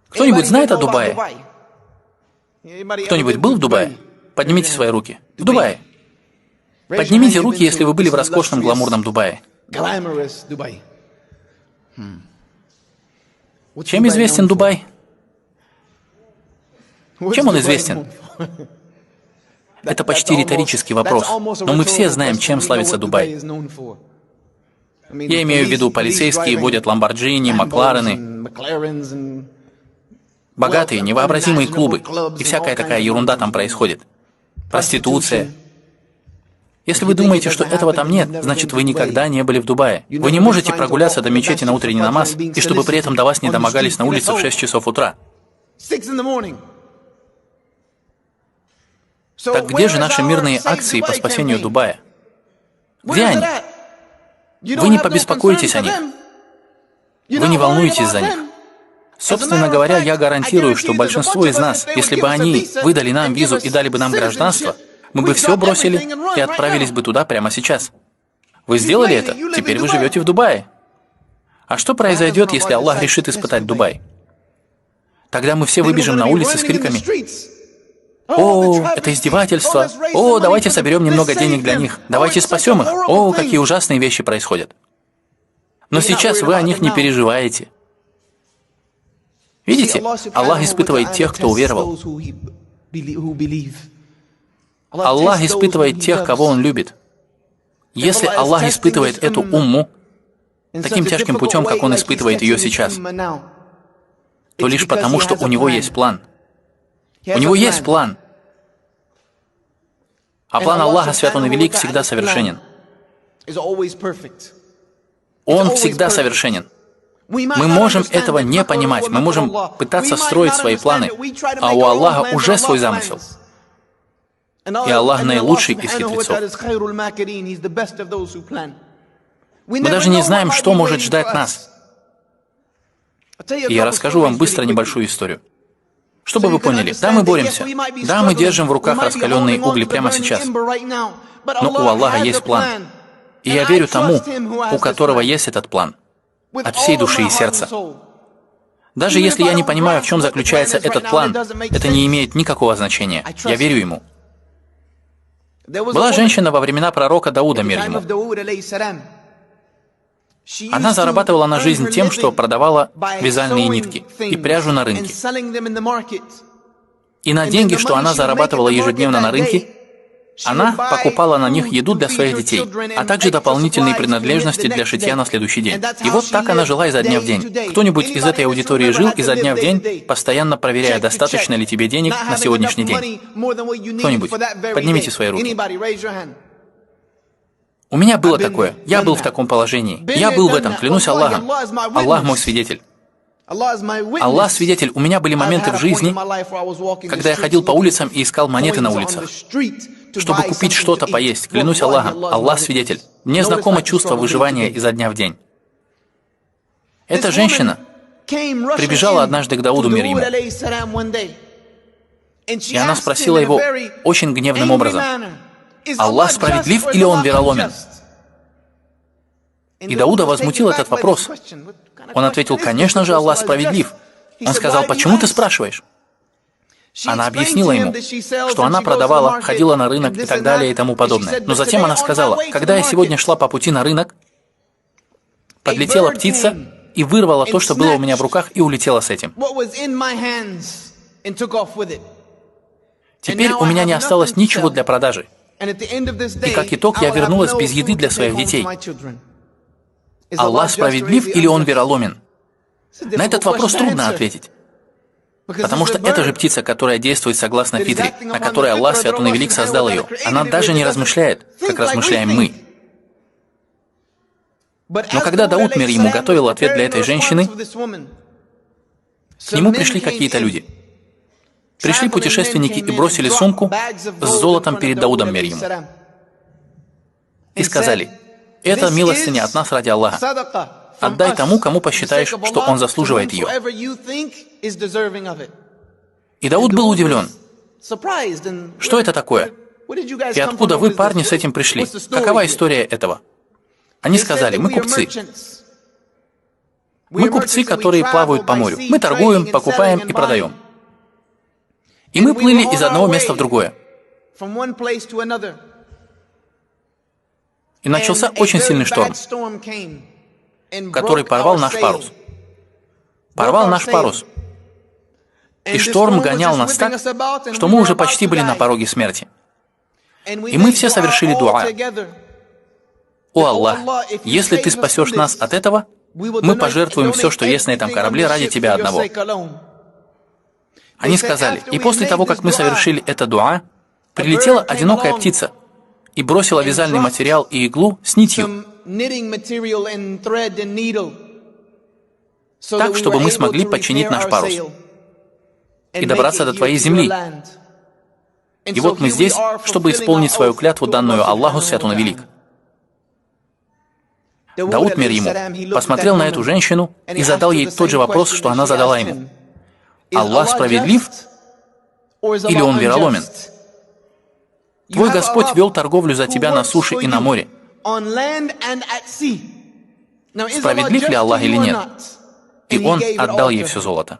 Кто-нибудь знает о Дубае? Кто-нибудь был в Дубае? Поднимите свои руки. В Дубае. Поднимите руки, если вы были в роскошном гламурном Дубае. Чем известен Дубай? Чем он известен? Это почти риторический вопрос, но мы все знаем, чем славится Дубай. Я имею в виду, полицейские водят ламборджини, макларены, богатые, невообразимые клубы, и всякая такая ерунда там происходит. Проституция. Если вы думаете, что этого там нет, значит, вы никогда не были в Дубае. Вы не можете прогуляться до мечети на утренний намаз, и чтобы при этом до вас не домогались на улице в 6 часов утра. Так где же наши мирные акции по спасению Дубая? Где они? Вы не побеспокоитесь о них. Вы не волнуетесь за них. Собственно говоря, я гарантирую, что большинство из нас, если бы они выдали нам визу и дали бы нам гражданство, мы бы все бросили и отправились бы туда прямо сейчас. Вы сделали это, теперь вы живете в Дубае. А что произойдет, если Аллах решит испытать Дубай? Тогда мы все выбежим на улицы с криками: «О, это издевательство! О, давайте соберем немного денег для них! Давайте спасем их! О, какие ужасные вещи происходят!» Но сейчас вы о них не переживаете. Видите, Аллах испытывает тех, кто уверовал. Аллах испытывает тех, кого Он любит. Если Аллах испытывает эту умму таким тяжким путем, как Он испытывает ее сейчас, то лишь потому, что у Него есть план. У Него есть план. А план Аллаха, свят Он и велик, всегда совершенен. Он всегда совершенен. Мы можем этого не понимать, мы можем пытаться строить свои планы, а у Аллаха уже свой замысел. И Аллах наилучший из хитрецов. Мы даже не знаем, что может ждать нас. И я расскажу вам быстро небольшую историю. Чтобы вы поняли, да, мы боремся, да, мы держим в руках раскаленные угли прямо сейчас, но у Аллаха есть план. И я верю тому, у которого есть этот план, от всей души и сердца. Даже если я не понимаю, в чем заключается этот план, это не имеет никакого значения. Я верю ему. Была женщина во времена пророка Дауда, мир ему. Она зарабатывала на жизнь тем, что продавала вязальные нитки и пряжу на рынке. И на деньги, что она зарабатывала ежедневно на рынке, она покупала на них еду для своих детей, а также дополнительные принадлежности для шитья на следующий день. И вот так она жила изо дня в день. Кто-нибудь из этой аудитории жил изо дня в день, постоянно проверяя, достаточно ли тебе денег на сегодняшний день? Кто-нибудь? Поднимите свои руки. У меня было такое. Я был в таком положении. Я был в этом, клянусь Аллахом. Аллах мой свидетель. Аллах свидетель. У меня были моменты в жизни, когда я ходил по улицам и искал монеты на улицах, чтобы купить что-то поесть. Клянусь Аллахом. Аллах свидетель. Мне знакомо чувство выживания изо дня в день. Эта женщина прибежала однажды к Дауду, мир ему. И она спросила его очень гневным образом: «Аллах справедлив или он вероломен?» И Дауда возмутил этот вопрос. Он ответил: «Конечно же, Аллах справедлив». Он сказал: «Почему ты спрашиваешь?» Она объяснила ему, что она продавала, ходила на рынок и так далее и тому подобное. Но затем она сказала: «Когда я сегодня шла по пути на рынок, подлетела птица и вырвала то, что было у меня в руках, и улетела с этим. Теперь у меня не осталось ничего для продажи. И как итог, я вернулась без еды для своих детей. Аллах справедлив или он вероломен?» На этот вопрос трудно ответить. Потому что это же птица, которая действует согласно фитре, на которой Аллах, свят Он и велик, создал ее. Она даже не размышляет, как размышляем мы. Но когда Дауд, мир ему, готовил ответ для этой женщины, к нему пришли какие-то люди. Пришли путешественники и бросили сумку с золотом перед Даудом, мир ему. И сказали: «Это милостыня от нас ради Аллаха. Отдай тому, кому посчитаешь, что он заслуживает ее». И Дауд был удивлен. Что это такое? И откуда вы, парни, с этим пришли? Какова история этого? Они сказали: «Мы купцы». Мы купцы, которые плавают по морю. Мы торгуем, покупаем и продаем. И мы плыли из одного места в другое. И начался очень сильный шторм, который порвал наш парус. Порвал наш парус. И шторм гонял нас так, что мы уже почти были на пороге смерти. И мы все совершили дуа. «О Аллах, если Ты спасешь нас от этого, мы пожертвуем все, что есть на этом корабле, ради Тебя одного». Они сказали, и после того, как мы совершили это дуа, прилетела одинокая птица и бросила вязальный материал и иглу с нитью, так, чтобы мы смогли починить наш парус и добраться до Твоей земли. И вот мы здесь, чтобы исполнить свою клятву, данную Аллаху Свят Он Велик. Дауд, мир ему, посмотрел на эту женщину и задал ей тот же вопрос, что она задала ему. Аллах справедлив или Он вероломен? Твой Господь вел торговлю за тебя на суше и на море. Справедлив ли Аллах или нет? И Он отдал ей все золото.